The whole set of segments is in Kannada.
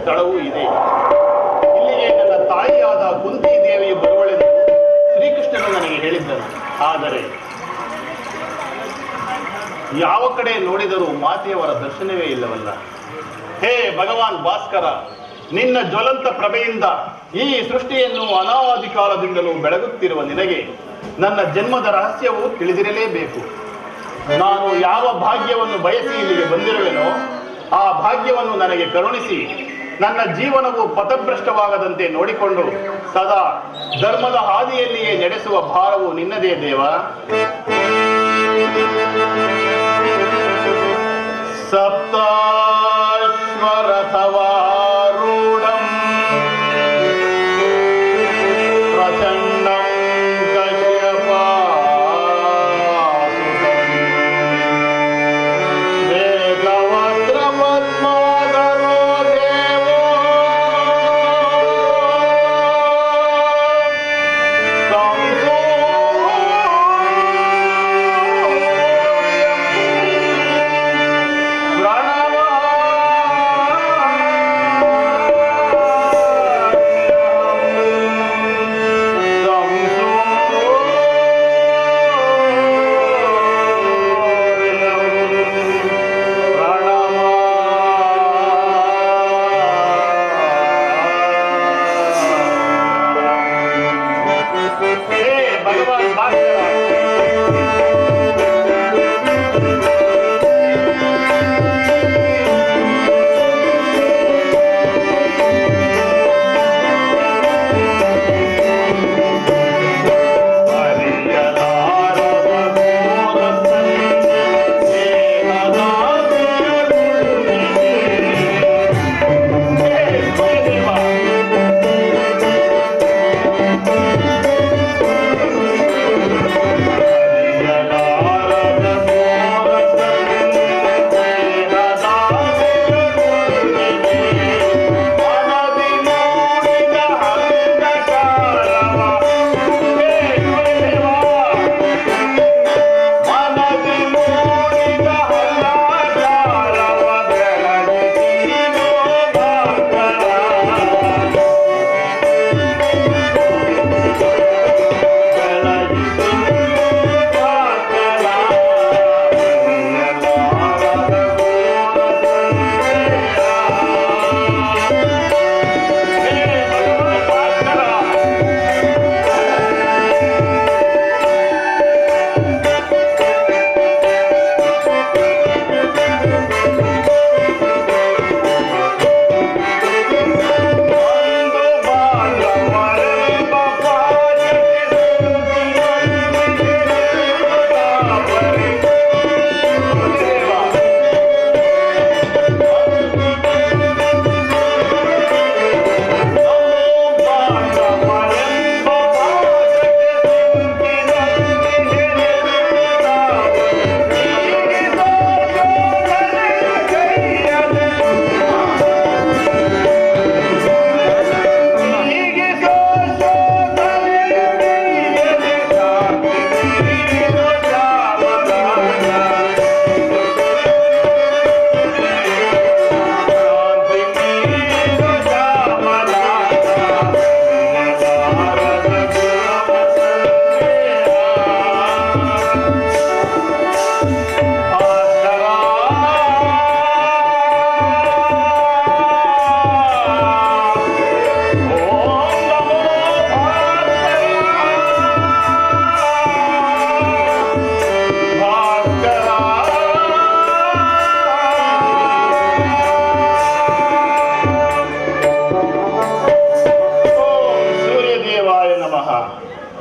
ಸ್ಥಳವೂ ಇದೆ. ಇಲ್ಲಿಗೆ ನನ್ನ ತಾಯಿಯಾದ ಕುಂತಿ ದೇವಿಯು ಬರುವಳೆಂದು ಶ್ರೀಕೃಷ್ಣನು ನನಗೆ ಹೇಳಿದ್ದನು. ಆದರೆ ಯಾವ ಕಡೆ ನೋಡಿದರೂ ಮಾತೆಯವರ ದರ್ಶನವೇ ಇಲ್ಲವಲ್ಲ. ಹೇ ಭಗವಾನ್ ಭಾಸ್ಕರ, ನಿನ್ನ ಜ್ವಲಂತ ಪ್ರಭೆಯಿಂದ ಈ ಸೃಷ್ಟಿಯನ್ನು ಅನಾದಿ ಕಾಲದಿಂದಲೂ ಬೆಳಗುತ್ತಿರುವ ನಿನಗೆ ನನ್ನ ಜನ್ಮದ ರಹಸ್ಯವು ತಿಳಿದಿರಲೇಬೇಕು. ನಾನು ಯಾವ ಭಾಗ್ಯವನ್ನು ಬಯಸಿ ಇಲ್ಲಿಗೆ ಬಂದಿರುವೆನೋ ಆ ಭಾಗ್ಯವನ್ನು ನನಗೆ ಕರುಣಿಸಿ ನನ್ನ ಜೀವನವು ಪಥಭ್ರಷ್ಟವಾಗದಂತೆ ನೋಡಿಕೊಂಡು ಸದಾ ಧರ್ಮದ ಹಾದಿಯಲ್ಲಿಯೇ ನಡೆಸುವ ಭಾರವು ನಿನ್ನದೇ ದೇವ. ಸಪ್ತಾಶ್ವರಥವಾರೂಢಂ ಪ್ರಚಂಡಂ ಕಶ್ಯಪಾಸುತಂ ವೇಗವಕ್ರಪದ್ಮಾಧರೋ ದೇವೋ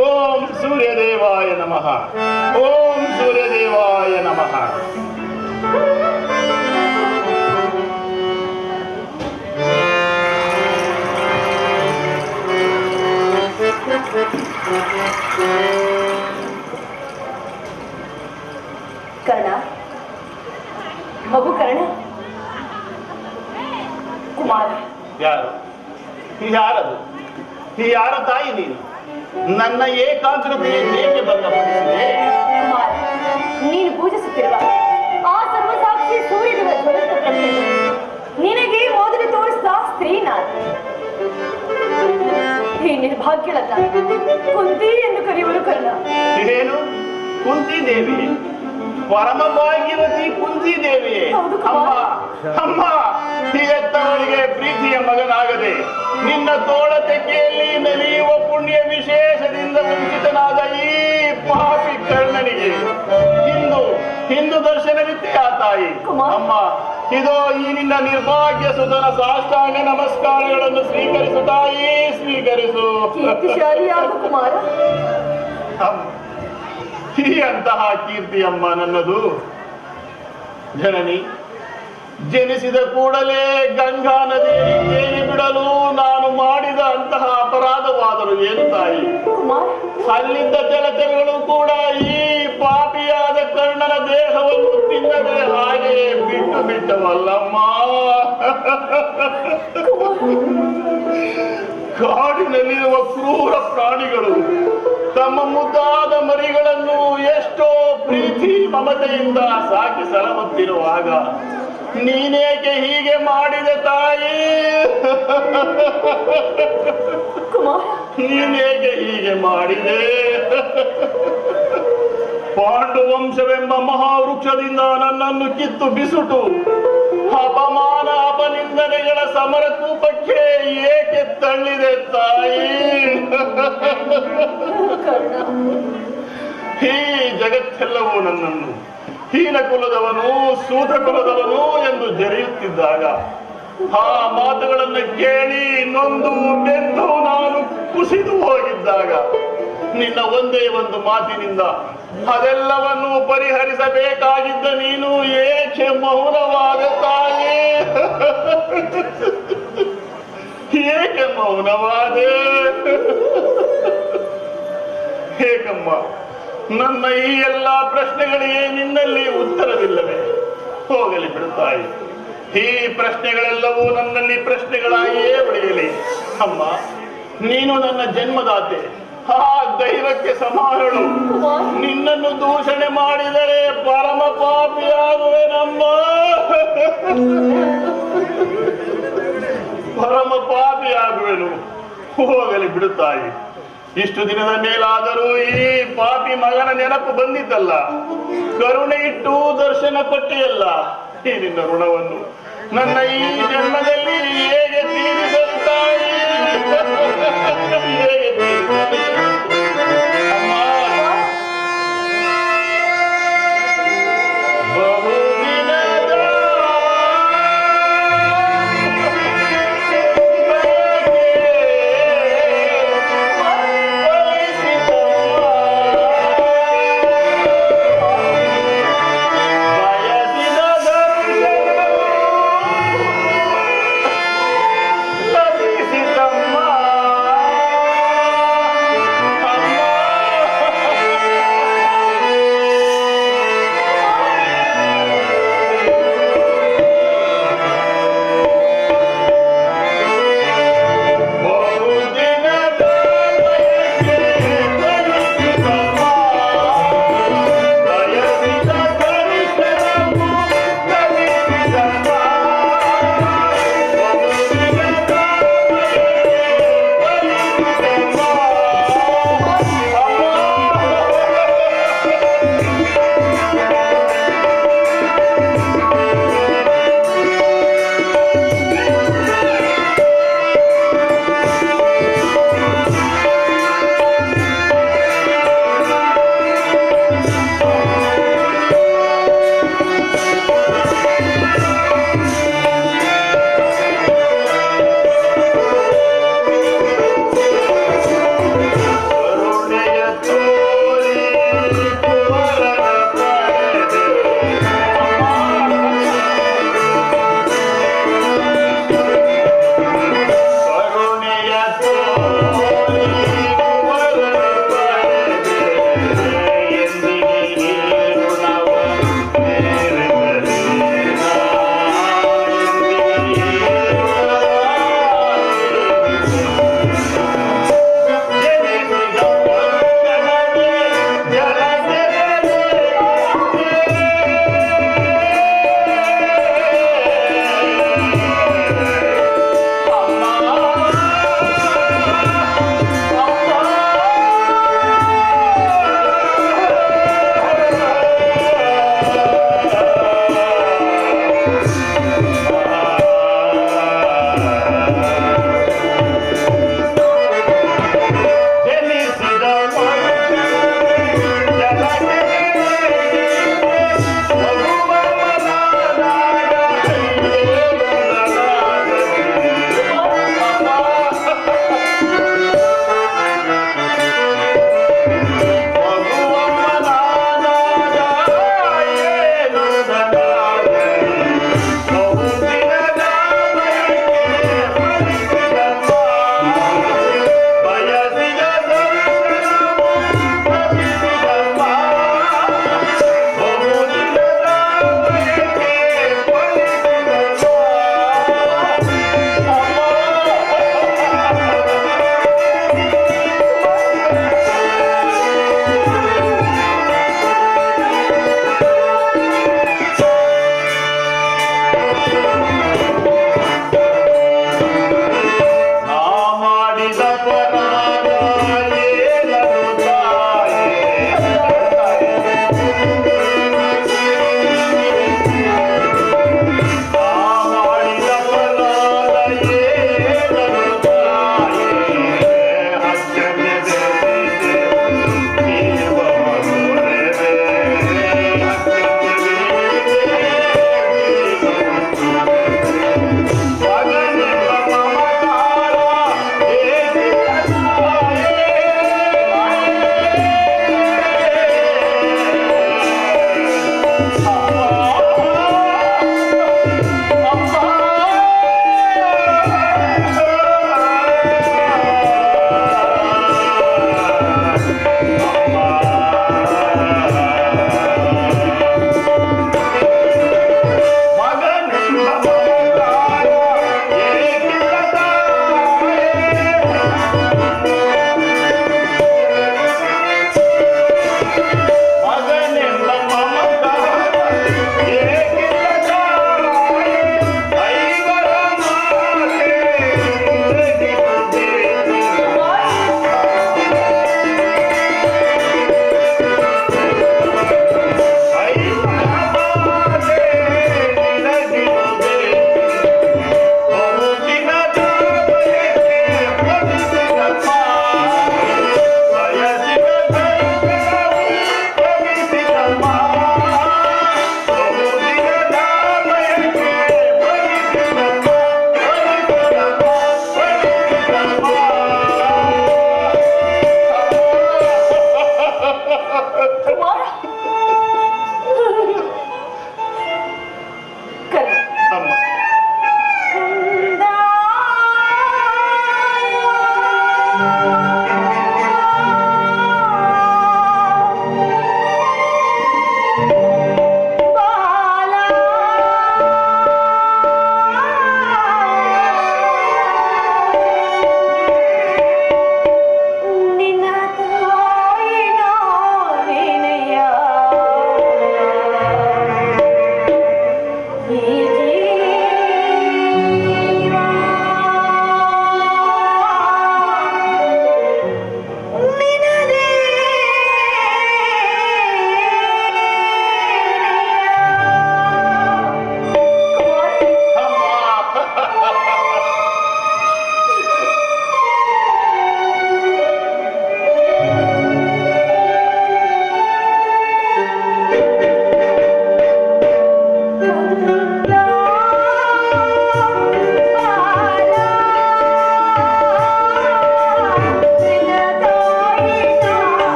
ಓಂ ಸೂರ್ಯದೇವಾಯ ನಮಃ. ಓಂ ಸೂರ್ಯದೇವಾಯ ನಮಃ. ಕರ್ಣ, ಮಗು ಕರ್ಣ, ಕುಮಾರ. ಯಾರು? ಯಾರದು? ಯಾರ ತಾಯಿ ನೀನು? ನನ್ನ ಏಕಾಗ್ರತೆಯನ್ನು ಏಕೆ ಭಂಗಪಡಿಸಿದೆ? ಕುಮಾರ, ನೀನು ಪೂಜಿಸುತ್ತಿರುವ ಆ ಸರ್ವಸಾಕ್ಷಿ ಸೂರ್ಯದೇವ ಜ್ವಲಂತ ಪ್ರಭೆಯನ್ನು ನಿನಗೆ ಮೊದಲು ತೋರಿಸಿದ ಸ್ತ್ರೀ ನಿರ್ಭಾಗ್ಯಳಲ್ಲ, ಕುಂತಿ ಎಂದು ಕರೆಯುವರು ಕರ್ಣ. ಏನು ಕುಂತಿ ದೇವಿ? ಪರಮ ಭಾಗ್ಯವತಿ ಕುಂತಿ ದೇವಿ? ಹೌದು ಅಮ್ಮ ಕುಮಾರ. ಅಮ್ಮ, ಈ ಎತ್ತವಳಿಗೆ ಪ್ರೀತಿಯ ಮಗನಾಗದೆ ನಿನ್ನ ತೋಳ ತೆಕ್ಕೆಯಲ್ಲಿ ನಲಿಯುವ ಪುಣ್ಯ ವಿಶೇಷದಿಂದ ವಂಚಿತನಾದ ಈ ಪಾಪಿ ಕರ್ಣನಿಗೆ ಹಿಂದು ದರ್ಶನವಿತ್ತೆ ಆ ತಾಯಿ. ಕುಮಾರ. ಅಮ್ಮ, ಇದೋ ಈ ನಿನ್ನ ನಿರ್ಭಾಗ್ಯ ಸುಧನ ಸಾಷ್ಟಾಂಗ ನಮಸ್ಕಾರಗಳನ್ನು ಸ್ವೀಕರಿಸು ತಾಯಿ, ಸ್ವೀಕರಿಸು. ಕೀರ್ತಿಶಾಲಿಯಾದ ಕುಮಾರ. ಅಮ್ಮ, ಈ ಅಂತಹ ಕೀರ್ತಿ ಅಮ್ಮ ನನ್ನದು. ಜನನಿ ಜನಿಸಿದ ಕೂಡಲೇ ಗಂಗಾ ನದಿಯಲ್ಲಿ ತೇಲಿ ಬಿಡಲು ನಾನು ಮಾಡಿದ ಅಂತಹ ಅಪರಾಧವಾದರೂ ಏನು ತಾಯಿ? ಕುಮಾರ, ಅಲ್ಲಿದ್ದ ಜಲಚರಗಳು ಕೂಡ ಈ ಪಾಪಿಯಾದ ಕರ್ಣನ ದೇಹವನ್ನು ತಿನ್ನದೆ ಹಾಗೆ ಬಿಟ್ಟು ಬಿಟ್ಟವಲ್ಲಮ್ಮ. ಕಾಡಿನಲ್ಲಿರುವ ಕ್ರೂರ ಪ್ರಾಣಿಗಳು ತಮ್ಮ ಮುದ್ದಾದ ಮರಿಗಳನ್ನು ಎಷ್ಟೋ ಪ್ರೀತಿ ಮಮತೆಯಿಂದ ಸಾಕಿ ಸಲಹುತ್ತಿರುವಾಗ ನೀನೇಕೆ ಹೀಗೆ ಮಾಡಿದೆ ತಾಯಿ? ಕುಮಾರ, ನೀನೇಕೆ ಹೀಗೆ ಮಾಡಿದೆ? ಪಾಂಡುವಂಶವೆಂಬ ಮಹಾವೃಕ್ಷದಿಂದ ನನ್ನನ್ನು ಕಿತ್ತು ಬಿಸುಟು ಅಪಮಾನ ಅಪನಿಂದನೆಗಳ ಸಮರಕೂಪಕ್ಕೆ ಏಕೆ ತಳ್ಳಿದೆ ತಾಯಿ? ಕರ್ಣ, ಈ ಜಗತ್ತೆಲ್ಲವೂ ನನ್ನನ್ನು ಹೀನ ಕುಲದವನು, ಸೂತ ಕುಲದವನು ಎಂದು ಜರೆಯುತ್ತಿದ್ದಾಗ ಆ ಮಾತುಗಳನ್ನು ಕೇಳಿ ನೊಂದು ಬೆಂದು ನಾನು ಕುಸಿದು ಹೋಗಿದ್ದಾಗ ನಿನ್ನ ಒಂದೇ ಒಂದು ಮಾತಿನಿಂದ ಅದೆಲ್ಲವನ್ನು ಪರಿಹರಿಸಬೇಕಾಗಿದ್ದ ನೀನು ಏಕೆ ಮೌನವಾದ ತಾಯಿ? ಏಕೆ ಮೌನವಾದೆ? ಏಕಮ್ಮ, ನನ್ನ ಈ ಎಲ್ಲಾ ಪ್ರಶ್ನೆಗಳಿಗೆ ನಿನ್ನಲ್ಲಿ ಉತ್ತರವಿಲ್ಲವೇ? ಹೋಗಲಿ ಬಿಡು ತಾಯಿ, ಈ ಪ್ರಶ್ನೆಗಳೆಲ್ಲವೂ ನನ್ನಲ್ಲಿ ಪ್ರಶ್ನೆಗಳಾಗಿಯೇ ಉಳಿಯಲಿ. ಅಮ್ಮ, ನೀನು ನನ್ನ ಜನ್ಮದಾತೆ, ಆ ದೈವಕ್ಕೆ ಸಮಾನಳು. ನಿನ್ನನ್ನು ದೂಷಣೆ ಮಾಡಿದರೆ ಪರಮ ಪಾಪಿಯಾಗುವೆನಮ್ಮ. ಪರಮ ಪಾಪಿಯಾಗುವೆನು. ಹೋಗಲಿ ಬಿಡು ತಾಯಿ, ಇಷ್ಟು ದಿನದ ಮೇಲಾದರೂ ಈ ಪಾಪಿ ಮಗನ ನೆನಪು ಬಂದಿದ್ದಲ್ಲ, ಕರುಣೆ ಇಟ್ಟು ದರ್ಶನ ಕೊಟ್ಟೆಯಲ್ಲ. ಈ ನಿನ್ನ ಋಣವನ್ನು ನನ್ನ ಈ ಜನ್ಮದಲ್ಲಿ ಹೇಗೆ ತೀರಿಸಲು ತಾಯಿ? ಹೇಗೆ ತೀರಿಸಲು? ಅಮ್ಮ, ಬಹುದಿನದ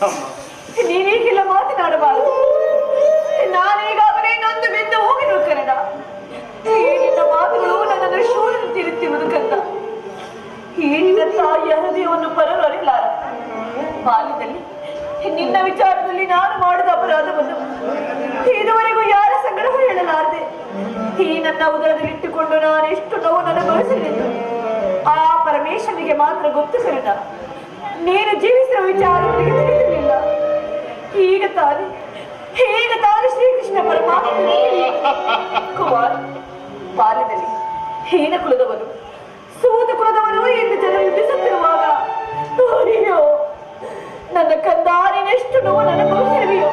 ಅಮ್ಮ, ನೀನೀಗೆಲ್ಲ ಮಾತನಾಡಬಾರದು. ನಾನೀಗಾಗಲೇ ನೊಂದು ಬೆಂದು ಹೋಗಿರು ಕನ್ನಡ. ಈ ನಿನ್ನ ಮಾತುಗಳು ನನ್ನನ್ನು ಶೂರನ್ನು ತಿರುತ್ತಿರುವುದು ಕಂದ. ಈ ನಿನ್ನ ತಾಯಿಯ ಹೃದಯವನ್ನು ಪರರು ಅರಿಲಾರ. ಬಾಲ್ಯದಲ್ಲಿ ನಿನ್ನ ವಿಚಾರದಲ್ಲಿ ನಾನು ಮಾಡಿದ ಅಪರಾಧವನ್ನು ಇದುವರೆಗೂ ಯಾರ ಸಂಗಡವೂ ಹೇಳಲಾರದೆ ಈ ನನ್ನ ಉದರದಲ್ಲಿಟ್ಟುಕೊಂಡು ನಾನೆಷ್ಟು ನೋವನ್ನು ಅನುಭವಿಸಲಿದ್ದು ಆ ಪರಮೇಶ್ವರನಿಗೆ ಮಾತ್ರ ಗೊತ್ತು ಕನ್ನಡ. ನೀನು ಜೀವಿಸಿರುವ ವಿಚಾರ ನನಗೆ ತಿಳಿದಿರಲಿಲ್ಲ. ಈಗ ತಾನೇ ಶ್ರೀಕೃಷ್ಣ ಪರಮಾತ್ಮ ಕುಮಾರ್ ಬಾಲ್ಯದಲ್ಲಿ ಹೀನ ಕುಲದವನು ಸೂತ ಕುಲದವನು ಎಂದು ಜನ ಎಬ್ಬಿಸುತ್ತಿರುವಾಗ ಅಯ್ಯೋ ನನ್ನ ಕಂದ ನೀನೆಷ್ಟು ನೋವು ಅನುಭವಿಸಿರುವೆಯೋ.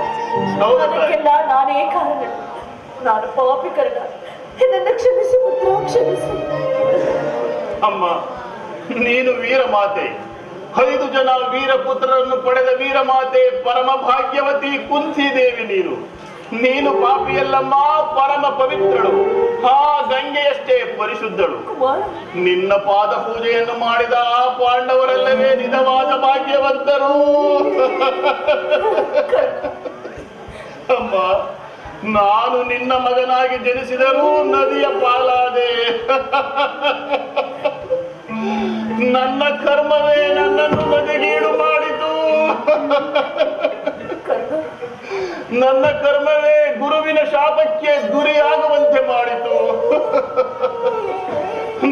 ಅದಕ್ಕೆಲ್ಲ ನಾನೇ ಕಾರಣ. ನಾನು ಪಾಪಿ ಕರ್ಣ. ನನ್ನ ಕ್ಷಮಿಸಿ ಪುತ್ರ, ಕ್ಷಮಿಸಿ. ಅಮ್ಮ, ನೀನು ವೀರಮಾತೆ. 5 ಜನ ವೀರಪುತ್ರರನ್ನು ಪಡೆದ ವೀರಮಾತೆ, ಪರಮ ಭಾಗ್ಯವತಿ ಕುಂತಿದೇವಿ. ನೀನು ಪಾಪಿಯಲ್ಲಮ್ಮ, ಪರಮ ಪವಿತ್ರಳು. ಆ ಗಂಗೆಯಷ್ಟೇ ಪರಿಶುದ್ಧಳು. ನಿನ್ನ ಪಾದ ಪೂಜೆಯನ್ನು ಮಾಡಿದ ಆ ಪಾಂಡವರೆಲ್ಲವೇ ನಿಜವಾದ ಭಾಗ್ಯವಂತರು. ಅಮ್ಮ, ನಾನು ನಿನ್ನ ಮಗನಾಗಿ ಜನಿಸಿದರೂ ನದಿಯ ಪಾಲಾದೆ. ನನ್ನ ಕರ್ಮವೇ ನನ್ನನ್ನು ನದಿಗೀಡು ಮಾಡಿತು. ನನ್ನ ಕರ್ಮವೇ ಗುರುವಿನ ಶಾಪಕ್ಕೆ ಗುರಿಯಾಗುವಂತೆ ಮಾಡಿತು.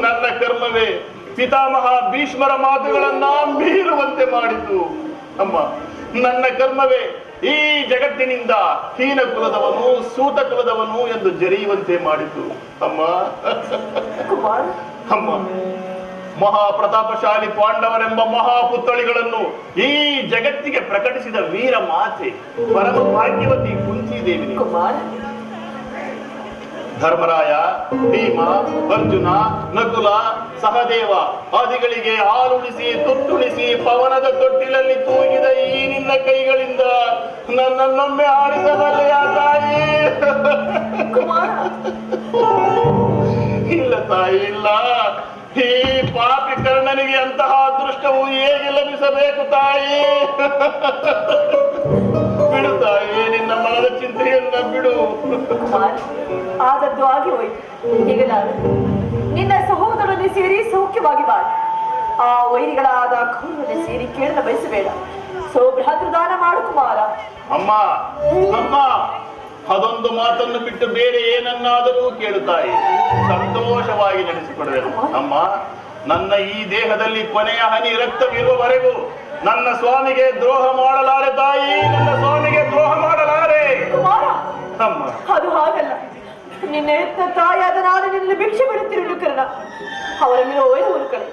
ನನ್ನ ಕರ್ಮವೇ ಪಿತಾಮಹ ಭೀಷ್ಮರ ಮಾತುಗಳನ್ನ ಮೀರುವಂತೆ ಮಾಡಿತು. ಅಮ್ಮ, ನನ್ನ ಕರ್ಮವೇ ಈ ಜಗತ್ತಿನಿಂದ ಹೀನ ಕುಲದವನು ಸೂತ ಕುಲದವನು ಎಂದು ಜರಿಯುವಂತೆ ಮಾಡಿತು. ಅಮ್ಮ, ಅಮ್ಮ, ಮಹಾಪ್ರತಾಪಶಾಲಿ ಪಾಂಡವರೆಂಬ ಮಹಾಪುತ್ಥಳಿಗಳನ್ನು ಈ ಜಗತ್ತಿಗೆ ಪ್ರಕಟಿಸಿದ ವೀರ ಮಾತೆ, ಪರಮ ಭಾಗ್ಯವತಿ ಕುಂತಿದೇವಿ. ಧರ್ಮರಾಯ, ಭೀಮ, ಅರ್ಜುನ, ನಕುಲ, ಸಹದೇವ ಆದಿಗಳಿಗೆ ಹಾಲುಣಿಸಿ ತುತ್ತುಣಿಸಿ ಪವನದ ತೊಟ್ಟಿಲಲ್ಲಿ ತೂಗಿದ ಈ ನಿನ್ನ ಕೈಗಳಿಂದ ನನ್ನನ್ನೊಮ್ಮೆ ಆಡಿಸಬಲ್ಲೆಯ ತಾಯಿ? ಇಲ್ಲ ತಾಯಿ, ಇಲ್ಲ. ಈ ಪಾಪಿ ಕರ್ಣನಿಗೆ ಅಂತಹ ಅದೃಷ್ಟವು ಹೇಗೆ ಲಭಿಸಬೇಕು ತಾಯಿ? ಬಿಡು ತಾಯಿ, ನಿನ್ನ ಮನದ ಚಿಂತೆಯನ್ನ ಬಿಡು. ಆದದ್ದು ಆಗಿ ಹೋಯ್ತು. ಈಗ ನಾನು ನಿನ್ನ ಸಹೋದರನೇ ಸೇರಿ ಸೌಖ್ಯವಾಗಿ ಬಾಳ. ಆ ವೈರಿಗಳಾದ ಕೌರವನೇ ಸೇರಿ ಕೇಳಲು ಬಯಸಬೇಡ. ಸೌಭ್ರಾತೃದಾನ ಮಾಡು ಕುಮಾರ. ಅಮ್ಮ, ಅಮ್ಮ, ಅದೊಂದು ಮಾತನ್ನು ಬಿಟ್ಟು ಬೇರೆ ಏನನ್ನಾದರೂ ಕೇಳುತ್ತಾಯಿ, ಸಂತೋಷವಾಗಿ ನಡೆಸಿಕೊಡಬೇಕು. ಅಮ್ಮ, ನನ್ನ ಈ ದೇಹದಲ್ಲಿ ಕೊನೆಯ ಹನಿ ರಕ್ತವಿರುವವರೆಗೂ ನನ್ನ ಸ್ವಾಮಿಗೆ ದ್ರೋಹ ಮಾಡಲಾರೆ ತಾಯಿ, ನನ್ನ ಸ್ವಾಮಿಗೆ ದ್ರೋಹ ಮಾಡಲಾರೆ. ಅಮ್ಮ, ಅದು ಹಾಗಲ್ಲ. ನಿನ್ನ ಎತ್ತ ತಾಯಾದ ನಾನು ನಿನ್ನಲ್ಲಿ ಭಿಕ್ಷೆ ಬಿಡುತ್ತಿರುವುದು ಕರ್ಣ. ಅವರಲ್ಲಿರೋ ವೈರವರು ಕಡೆ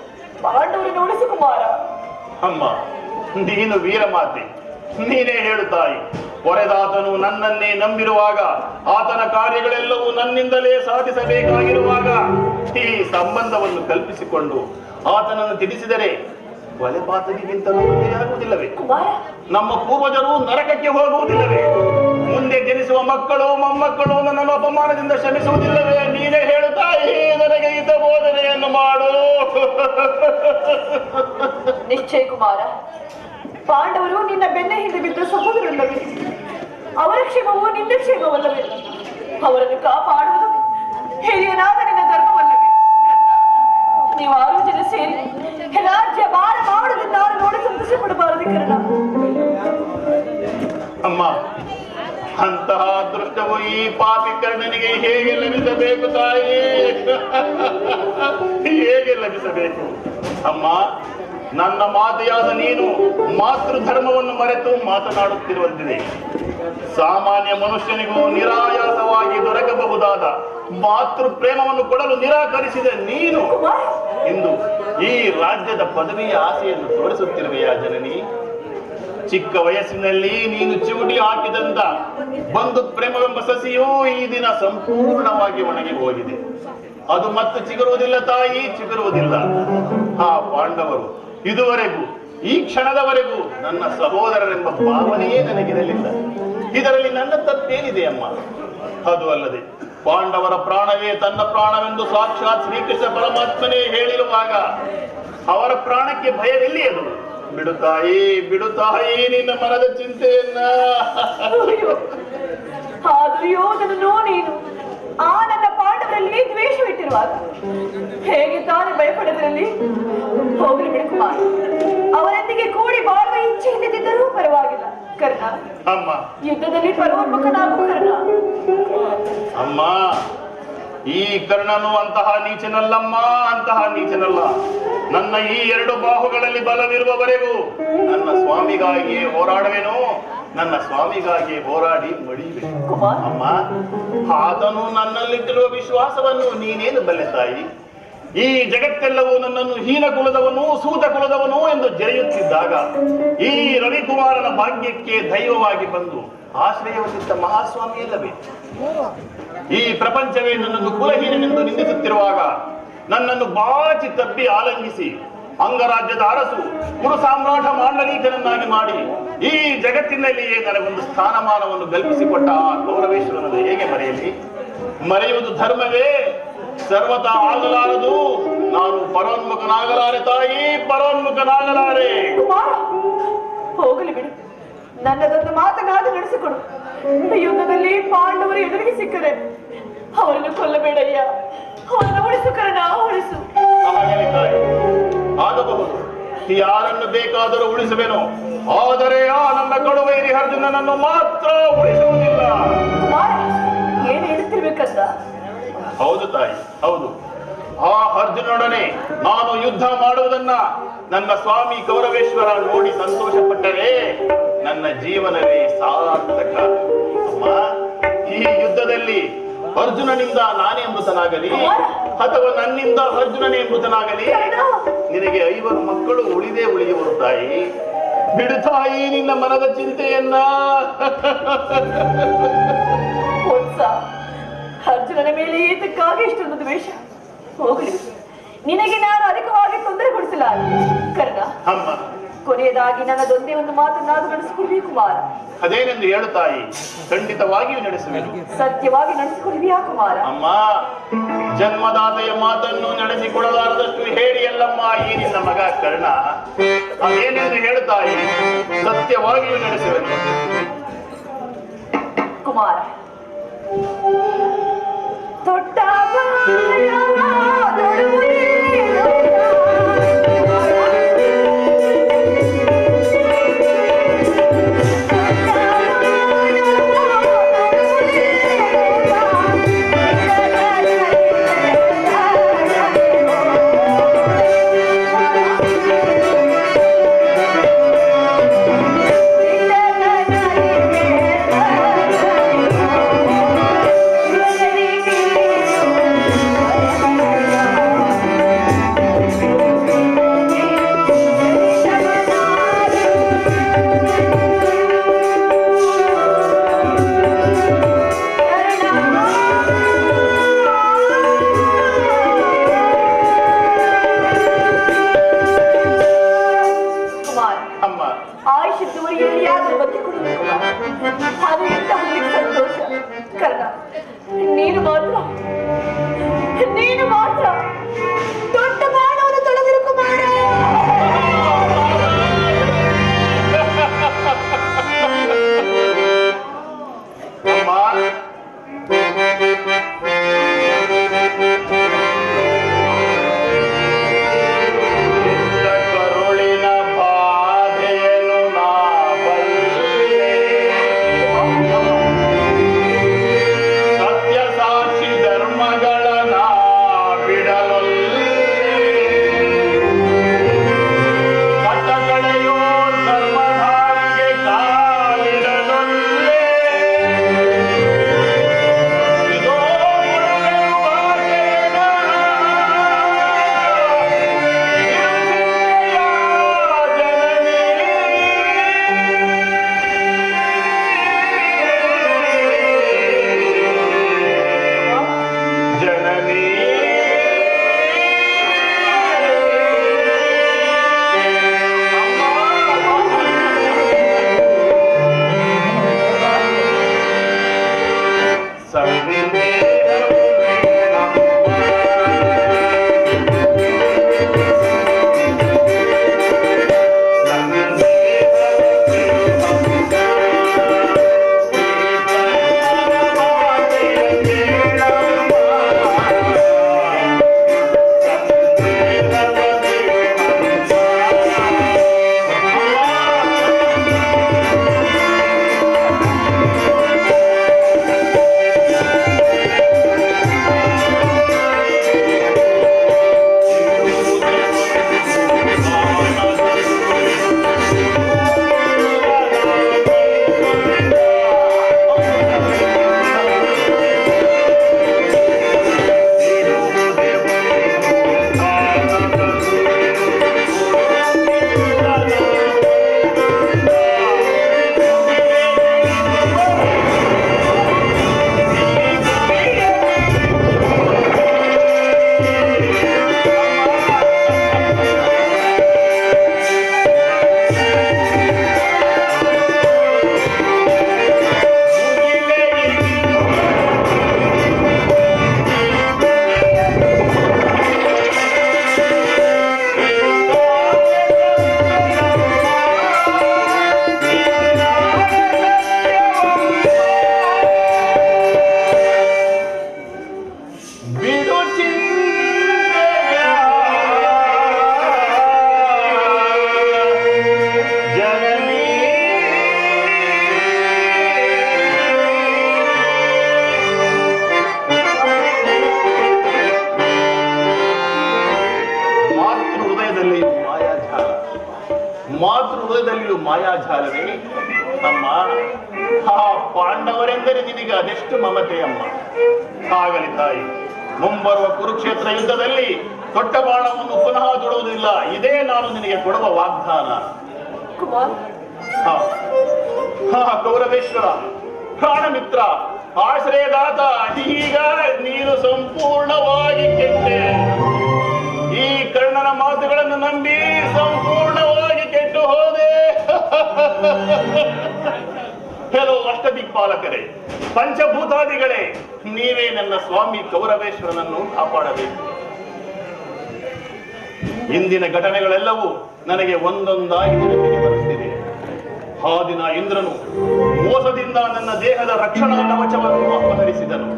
ಪಾಂಡವರನ್ನು ಉಳಿಸು ಕುಮಾರ. ಅಮ್ಮ, ನೀನು ವೀರಮಾತೆ, ನೀನೇ ಹೇಳು ತಾಯಿ. ಹೊರೆದಾತನು ನನ್ನನ್ನೇ ನಂಬಿರುವಾಗ, ಆತನ ಕಾರ್ಯಗಳೆಲ್ಲವೂ ನನ್ನಿಂದಲೇ ಸಾಧಿಸಬೇಕಾಗಿರುವಾಗ ಈ ಸಂಬಂಧವನ್ನು ಕಲ್ಪಿಸಿಕೊಂಡು ಆತನನ್ನು ತಿಳಿಸಿದರೆ ಕೊಲೆಪಾತನಿಗಿಂತಲೂ ಆಗುವುದಿಲ್ಲವೇ? ನಮ್ಮ ಪೂರ್ವಜರು ನರಕಕ್ಕೆ ಹೋಗುವುದಿಲ್ಲವೇ? ಮುಂದೆ ಜನಿಸುವ ಮಕ್ಕಳು ಮೊಮ್ಮಕ್ಕಳು ನನ್ನನ್ನು ಅಪಮಾನದಿಂದ ಶ್ರಮಿಸುವುದಿಲ್ಲವೇ? ನೀನೇ ಹೇಳು ತಾಯಿ, ನನಗೆ ಹಿತ ಬೋಧನೆಯನ್ನು ಮಾಡು. ನಿಶ್ಚಯ ಕುಮಾರ. ಪಾಂಡವರು ನಿನ್ನ ಬೆನ್ನ ಹಿಂದೆ ಬಿದ್ದ ಸಹೋದರಲ್ಲವೇ? ಅವರ ಕ್ಷೇಮವು ನಿನ್ನ ಕ್ಷೇಮವಲ್ಲವೇ? ಅವರನ್ನು ಕಾಪಾಡುವುದು ಹಿರಿಯನಾದ ನಿನ್ನ ಧರ್ಮವಲ್ಲವೇ? ನೀವು 6 ಜನ ಸೇರಿ ರಾಜ್ಯ ಭಾರ ಮಾಡುವುದನ್ನು ನಾನು ನೋಡಿ ಸಂತೋಷ ಪಡಬಾರದು ಕರ್ಣ. ಅಮ್ಮ, ಅಂತಹ ಅದೃಷ್ಟವು ಈ ಪಾಪಿ ಕರ್ಣನಿಗೆ ಹೇಗೆ ಲಭಿಸಬೇಕು ತಾಯಿ? ಹೇಗೆ ಲಭಿಸಬೇಕು? ಅಮ್ಮ, ನನ್ನ ಮಾತೆಯಾದ ನೀನು ಮಾತೃ ಧರ್ಮವನ್ನು ಮರೆತು ಮಾತನಾಡುತ್ತಿರುವಂತಿದೆ. ಸಾಮಾನ್ಯ ಮನುಷ್ಯನಿಗೂ ನಿರಾಯಾಸವಾಗಿ ದೊರಕಬಹುದಾದ ಮಾತೃ ಪ್ರೇಮವನ್ನು ಕೊಡಲು ನಿರಾಕರಿಸಿದ ನೀನು ಇಂದು ಈ ರಾಜ್ಯದ ಪದವಿಯ ಆಸೆಯನ್ನು ತೋರಿಸುತ್ತಿರುವೆಯಾ ಜನನಿ? ಚಿಕ್ಕ ವಯಸ್ಸಿನಲ್ಲಿ ನೀನು ಚಿವುಟಿ ಹಾಕಿದಂತ ಬಂಧು ಪ್ರೇಮವೆಂಬ ಸಸಿಯು ಈ ದಿನ ಸಂಪೂರ್ಣವಾಗಿ ಒಣಗಿ ಹೋಗಿದೆ. ಅದು ಮತ್ತೆ ಚಿಗುರುವುದಿಲ್ಲ ತಾಯಿ, ಚಿಗುರುವುದಿಲ್ಲ. ಆ ಪಾಂಡವರು ಇದುವರೆಗೂ ಈ ಕ್ಷಣದವರೆಗೂ ನನ್ನ ಸಹೋದರರೆಂಬ ಭಾವನೆಯೇ ನನಗಿರಲಿಲ್ಲ. ಇದರಲ್ಲಿ ನನ್ನ ತಪ್ಪೇನಿದೆ ಅಮ್ಮ? ಅದು ಅಲ್ಲದೆ ಪಾಂಡವರ ಪ್ರಾಣವೇ ತನ್ನ ಪ್ರಾಣವೆಂದು ಸಾಕ್ಷಾತ್ ಶ್ರೀಕೃಷ್ಣ ಪರಮಾತ್ಮನೇ ಹೇಳಿರುವಾಗ ಅವರ ಪ್ರಾಣಕ್ಕೆ ಭಯವೆಲ್ಲಿಯದು? ಬಿಡು ತಾಯಿ ನಿನ್ನ ಮನದ ಚಿಂತೆಯನ್ನ. ಅಯ್ಯೋ, ಆ ದುರ್ಯೋಧನನು ನೀನು ಆ ನನ್ನ ಪಾಂಡವರಲ್ಲಿ ದ್ವೇಷವಿಟ್ಟಿರುವಾಗ ಹೇಗೆ ತಾನು ಭಯಪಡದಿರಲಿ? ಹೋಗಲಿ ಬಿಡು ಕುಮಾರ್, ಅವರೊಂದಿಗೆ ಕೂಡಿ ಬಾಳುವ ಇಚ್ಛೆ ಇಲ್ಲದಿದ್ದರೂ ಪರವಾಗಿಲ್ಲ ಕರ್ಣ. ಅಮ್ಮ, ಯುದ್ಧದಲ್ಲಿ ಪರೋನ್ಮುಖನಾಗು ಕರ್ಣ. ಅಮ್ಮ, ಈ ಕರ್ಣನು ಅಂತಹ ನೀಚನಲ್ಲಮ್ಮ, ಅಂತಹ ನೀಚನಲ್ಲ. ನನ್ನ ಈ ಎರಡು ಬಾಹುಗಳಲ್ಲಿ ಬಲವಿರುವವರೆಗೂ ನನ್ನ ಸ್ವಾಮಿಗಾಗಿಯೇ ಹೋರಾಡುವೆನು, ನನ್ನ ಸ್ವಾಮಿಗಾಗಿ ಹೋರಾಡಿ ಮಡಿಯುವೆನು. ಕುಮಾರ್, ಅಮ್ಮ, ಆತನು ನನ್ನಲ್ಲಿಟ್ಟಿರುವ ವಿಶ್ವಾಸವನ್ನು ನೀನೇನು ಬಲ್ಲೆ ತಾಯಿ? ಈ ಜಗತ್ತೆಲ್ಲವೂ ನನ್ನನ್ನು ಹೀನ ಕುಲದವನು, ಸೂತ ಕುಲದವನು ಎಂದು ಜರೆಯುತ್ತಿದ್ದಾಗ ಈ ರವಿಕುಮಾರನ ಭಾಗ್ಯಕ್ಕೆ ದೈವವಾಗಿ ಬಂದು ಆಶ್ರಯವನ್ನಿದ್ದ ಮಹಾಸ್ವಾಮಿ ಇಲ್ಲವೇ? ಈ ಪ್ರಪಂಚವೇ ನನ್ನನ್ನು ಕುಲಹೀನೆಂದು ನಿಂದಿಸುತ್ತಿರುವಾಗ ನನ್ನನ್ನು ಬಾಚಿ ತಬ್ಬಿ ಆಲಂಗಿಸಿ ಅಂಗರಾಜ್ಯದ ಅರಸು ಕುರು ಸಾಮ್ರಾಟ ಮಾಂಡಲೀಕನನ್ನಾಗಿ ಮಾಡಿ ಈ ಜಗತ್ತಿನಲ್ಲಿಯೇ ನನಗೊಂದು ಸ್ಥಾನಮಾನವನ್ನು ಕಲ್ಪಿಸಿಕೊಟ್ಟ ಆ ಗೌರವೇಶ್ವರನನ್ನು ಹೇಗೆ ಮರೆಯಲಿ? ಮರೆಯುವುದು ಧರ್ಮವೇ? ಸರ್ವತಾ ಆಗಲಾರದು. ನಾನು ಪರೋನ್ಮುಖನಾಗಲಾರೆ ತಾಯಿ, ಪರೋನ್ಮುಖನಾಗಲಾರೆ. ಹೋಗಲಿ ಬಿಡು, ನನ್ನದೊಂದು ಮಾತನಾಡಿ ನಡೆಸಿಕೊಡು. ಯುದ್ಧದಲ್ಲಿ ಪಾಂಡವರು ಎದುರಿಗೆ ಸಿಕ್ಕರೆ ಅವರನ್ನು ಕೊಲ್ಲಬೇಡಯ್ಯ, ಅವರನ್ನು ಉಳಿಸು ಕರ್ಣ, ಉಳಿಸು. ಆಗಬಹುದು, ಯಾರನ್ನು ಬೇಕಾದರೂ ಉಳಿಸುವೆನು, ಆದರೆ ಆ ನನ್ನ ಕಡುವೈರಿ ಅರ್ಜುನನನ್ನು ಮಾತ್ರ ಉಳಿಸುವುದಿಲ್ಲ. ಏನು ಹೇಳ್ತಿರ್ಬೇಕಂತ? ಹೌದು ತಾಯಿ, ಹೌದು. ಆ ಅರ್ಜುನೊಡನೆ ನಾನು ಯುದ್ಧ ಮಾಡುವುದನ್ನ ನನ್ನ ಸ್ವಾಮಿ ಕೌರವೇಶ್ವರ ನೋಡಿ ಸಂತೋಷ ಪಟ್ಟರೆ ನನ್ನ ಜೀವನವೇ ಸಾರ್ಥಕ. ಅಮ್ಮ, ಈ ಯುದ್ಧದಲ್ಲಿ ಅರ್ಜುನನಿಂದ ನಾನೇ ಮೃತನಾಗಲಿ ಅಥವಾ ನನ್ನಿಂದ ಅರ್ಜುನನೇ ಮೃತನಾಗಲಿ, ನಿನಗೆ 5 ಮಕ್ಕಳು ಉಳಿಯುವರು ತಾಯಿ. ಬಿಡು ತಾಯಿ ನಿನ್ನ ಮನದ ಚಿಂತೆಯನ್ನ. ಅರ್ಜುನನ ಮೇಲೆ ಏತಕ್ಕಾಗಿ ಇಷ್ಟೊಂದು ದ್ವೇಷ? ಹೋಗಲಿ, ನಿನಗೆ ನಾನು ಅಧಿಕವಾಗಿ ತೊಂದರೆ ಕೊಡಿಸಿಲ್ಲ ಕರ್ಣ. ಅಮ್ಮ, ಕೊನೆಯದಾಗಿ ನನ್ನದೊಂದೇ ಒಂದು ಮಾತನ್ನಾದರೂ ನಡೆಸಿಕೊಡ್ವಿ ಕುಮಾರ. ಅದೇನೆಂದು ಹೇಳು ತಾಯಿ, ಖಂಡಿತವಾಗಿಯೂ ನಡೆಸುವೆನು. ಸತ್ಯವಾಗಿ ನಡೆಸಿಕೊಡ್ವಿಯಾ ಕುಮಾರ? ಅಮ್ಮ, ಜನ್ಮದಾತೆಯ ಮಾತನ್ನು ನಡೆಸಿಕೊಡಲಾರದಷ್ಟು ಹೇಳಿಯಲ್ಲಮ್ಮ ಈ ನಿನ್ನ ಮಗ ಕರ್ಣ. ಅದೇನೆಂದು ಹೇಳು ತಾಯಿ, ಸತ್ಯವಾಗಿಯೂ ನಡೆಸುವೆನು. ಕುಮಾರ, ತೊಟ್ಟ ಮಾಯಾಜಾಲವೇ ಅಮ್ಮ. ಆ ಪಾಂಡವರೆಂದರೆ ನಿನಗೆ ಅದೆಷ್ಟು ಮಮತೆ ಅಮ್ಮ. ಆಗಲಿ ತಾಯಿ, ಮುಂಬರುವ ಕುರುಕ್ಷೇತ್ರ ಯುದ್ಧದಲ್ಲಿ ದೊಡ್ಡ ಬಾಣವನ್ನು ಪುನಃ ತೊಡುವುದಿಲ್ಲ. ಇದೇ ನಾನು ನಿನಗೆ ಕೊಡುವ ವಾಗ್ದಾನ. ಕುಮಾರ್, ಕೌರವೇಶ್ವರ, ಪ್ರಾಣಮಿತ್ರ, ಆಶ್ರಯದಾತ, ಈಗ ನೀನು ಸಂಪೂರ್ಣವಾಗಿ ಕೆಟ್ಟೆ. ಈ ಕರ್ಣನ ಮಾತುಗಳನ್ನು ನಂಬಿ ಸಂಪೂರ್ಣವಾಗಿ ಕೆಟ್ಟು ಹೋದೆ. ಕೆಲವು ಅಷ್ಟದಿಕ್ಪಾಲಕರೇ, ಪಂಚಭೂತಾದಿಗಳೇ, ನೀವೇ ನನ್ನ ಸ್ವಾಮಿ ಕೌರವೇಶ್ವರನನ್ನು ಕಾಪಾಡಬೇಕು. ಇಂದಿನ ಘಟನೆಗಳೆಲ್ಲವೂ ನನಗೆ ಒಂದೊಂದಾಗಿ ನೆನಪಿಗೆ ಬರುತ್ತಿದೆ. ಆ ದಿನ ಇಂದ್ರನು ಮೋಸದಿಂದ ನನ್ನ ದೇಹದ ರಕ್ಷಣಾ ಕವಚವನ್ನು ಅಪಹರಿಸಿದನು.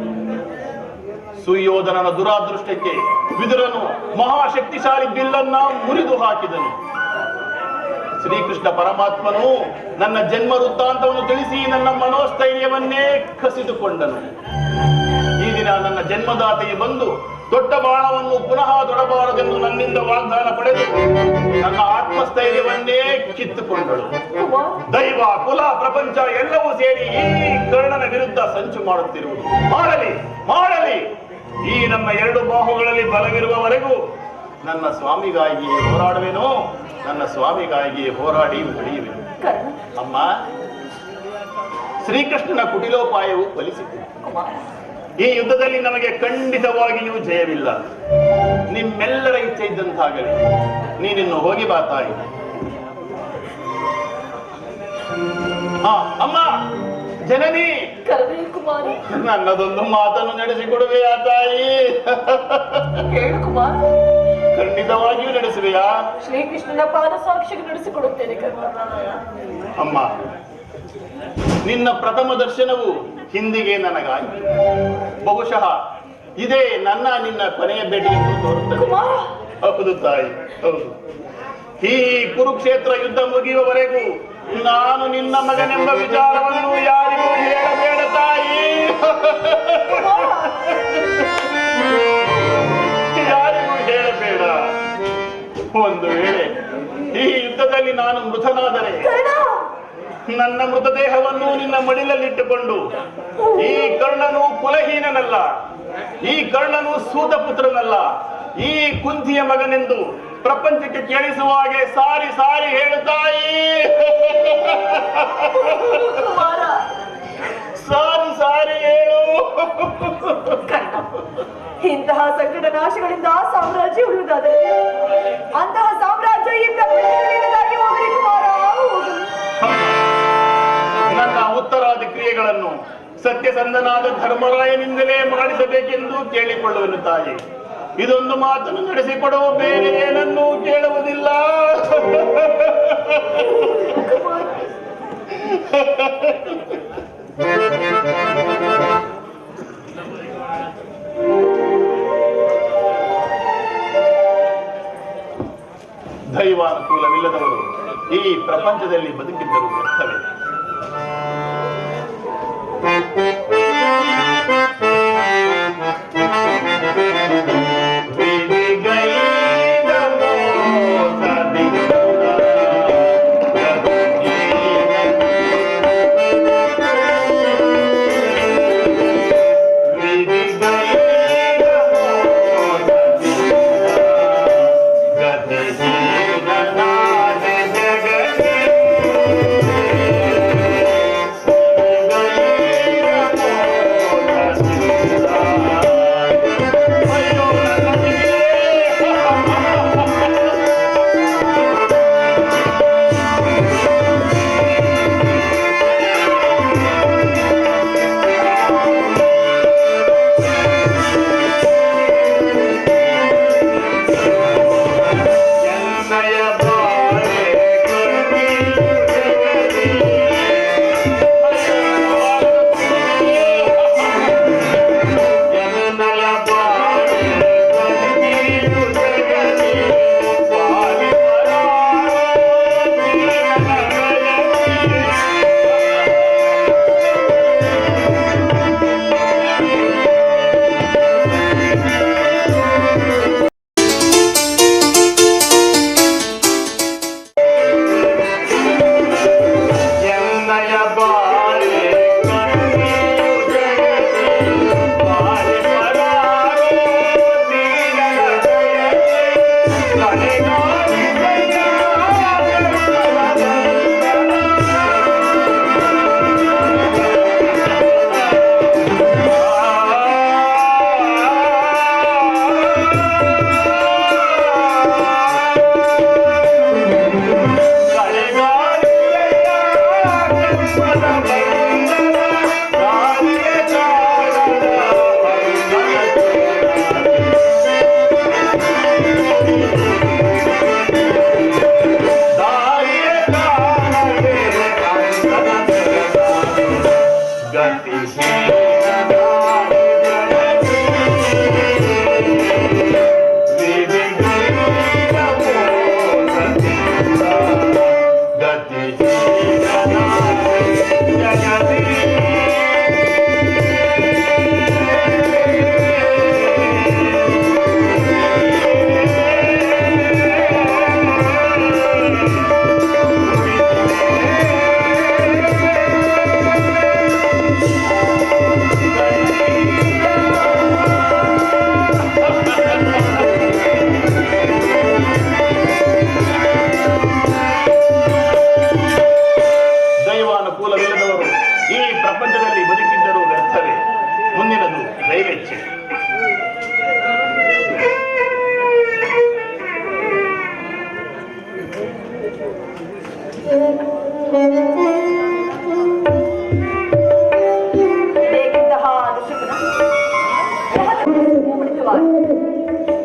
ಸುಯೋಧನನ ದುರಾದೃಷ್ಟಕ್ಕೆ ವಿದುರನು ಮಹಾಶಕ್ತಿಶಾಲಿ ಬಿಲ್ಲನ್ನ ಮುರಿದು ಹಾಕಿದನು. ಶ್ರೀಕೃಷ್ಣ ಪರಮಾತ್ಮನು ನನ್ನ ಜನ್ಮ ವೃತ್ತಾಂತವನ್ನು ತಿಳಿಸಿ ನನ್ನ ಮನೋಸ್ಥೈರ್ಯವನ್ನೇ ಕಸಿದುಕೊಂಡನು. ಈ ದಿನ ನನ್ನ ಜನ್ಮದಾತೆಗೆ ಬಂದು ದೊಡ್ಡ ಬಾಣವನ್ನು ಪುನಃ ತೊಡಬಾರದೆಂದು ನನ್ನಿಂದ ವಾಗ್ದಾನ ಪಡೆದು ನನ್ನ ಆತ್ಮಸ್ಥೈರ್ಯವನ್ನೇ ಕಿತ್ತುಕೊಂಡಳು. ದೈವ, ಕುಲ, ಪ್ರಪಂಚ ಎಲ್ಲವೂ ಸೇರಿ ಈ ಕರ್ಣನ ವಿರುದ್ಧ ಸಂಚು ಮಾಡುತ್ತಿರುವುದು. ಮಾಡಲಿ ಮಾಡಲಿ, ಈ ನಮ್ಮ ಎರಡು ಬಾಹುಗಳಲ್ಲಿ ಬಲವಿರುವವರೆಗೂ ನನ್ನ ಸ್ವಾಮಿಗಾಗಿ ಹೋರಾಡುವೆನೋ, ನನ್ನ ಸ್ವಾಮಿಗಾಗಿ ಹೋರಾಡಿ ಉಳಿಯುವೆನು. ಅಮ್ಮ, ಶ್ರೀಕೃಷ್ಣನ ಕುಟಿಲೋಪಾಯವು ಫಲಿಸಿತು. ಈ ಯುದ್ಧದಲ್ಲಿ ನಮಗೆ ಖಂಡಿತವಾಗಿಯೂ ಜಯವಿಲ್ಲ. ನಿಮ್ಮೆಲ್ಲರ ಇಚ್ಛೆ ಇದ್ದಂತಾಗಲಿ. ನೀನಿನ್ನು ಹೋಗಿ ಬಾ ತಾಯಿ. ಅಮ್ಮ, ಜನನಿ, ಕುಮಾರಿ, ನನ್ನದೊಂದು ಮಾತನ್ನು ನಡೆಸಿಕೊಡುವೆಯಾ ತಾಯಿ? ಹೇಳು ಕುಮಾರ್. ಖಂಡಿತವಾಗಿಯೂ ನಡೆಸುವೆಯಾ? ಶ್ರೀಕೃಷ್ಣನ ಪಾದ ಸಾಕ್ಷಿಗೆ ನಡೆಸಿಕೊಡುತ್ತೇನೆ ಅಮ್ಮ. ನಿನ್ನ ಪ್ರಥಮ ದರ್ಶನವು ಹಿಂದಿಗೆ ನನಗಾಯಿತು. ಬಹುಶಃ ಇದೇ ನಿನ್ನ ಕೊನೆಯ ಭೇಟಿ ಎಂದು ತೋರುತ್ತದೆ. ಹೌದು ತಾಯಿ, ಹೌದು. ಈ ಕುರುಕ್ಷೇತ್ರ ಯುದ್ಧ ಮುಗಿಯುವವರೆಗೂ ನಾನು ನಿನ್ನ ಮಗನೆಂಬ ವಿಚಾರವನ್ನು ಯಾರಿಗೂ ಹೇಳಬೇಡ ತಾಯಿ. ಯಾರಿಗೂ ಹೇಳಬೇಡ. ಒಂದು ವೇಳೆ ಈ ಯುದ್ಧದಲ್ಲಿ ನಾನು ಮೃತನಾದರೆ ನನ್ನ ಮೃತದೇಹವನ್ನು ನಿನ್ನ ಮಡಿಲಲ್ಲಿಟ್ಟುಕೊಂಡು, ಈ ಕರ್ಣನು ಕುಲಹೀನನಲ್ಲ, ಈ ಕರ್ಣನು ಸೂತಪುತ್ರನಲ್ಲ, ಈ ಕುಂತಿಯ ಮಗನೆಂದು ಪ್ರಪಂಚಕ್ಕೆ ಕೇಳಿಸುವ ಹಾಗೆ ಸಾರಿ ಸಾರಿ ಹೇಳುತ್ತಾಯಿ. ಸಾರಿ ಸಾರಿ ಹೇಳು. ಇಂತಹ ಸಂಕಟ ನಾಶಗಳಿಂದ ಸಾಮ್ರಾಜ್ಯ ಉಳಿಯುವುದಾದರೆ ಅಂತಹ ಸಾಮ್ರಾಜ್ಯ ಈ ಪ್ರಪಂಚದಲ್ಲಿ ಹೋಗಲಿ ಕುಮಾರ, ಹೋಗಲಿ. ನನ್ನ ಉತ್ತರಾದಿ ಕ್ರಿಯೆಗಳನ್ನು ಸತ್ಯಸಂಧನಾದ ಧರ್ಮರಾಯನಿಂದಲೇ ಮಾಡಿಸಬೇಕೆಂದು ಕೇಳಿಕೊಳ್ಳುವನು ತಾಯಿ. ಇದೊಂದು ಮಾತನ್ನು ನಡೆಸಿಕೊಡುವ, ಬೇರೆ ಏನನ್ನೂ ಕೇಳುವುದಿಲ್ಲ. ದೈವಾನುಕೂಲವಿಲ್ಲದವರು ಈ ಪ್ರಪಂಚದಲ್ಲಿ ಬದುಕಿದ್ದರೂ ವ್ಯರ್ಥವೇ.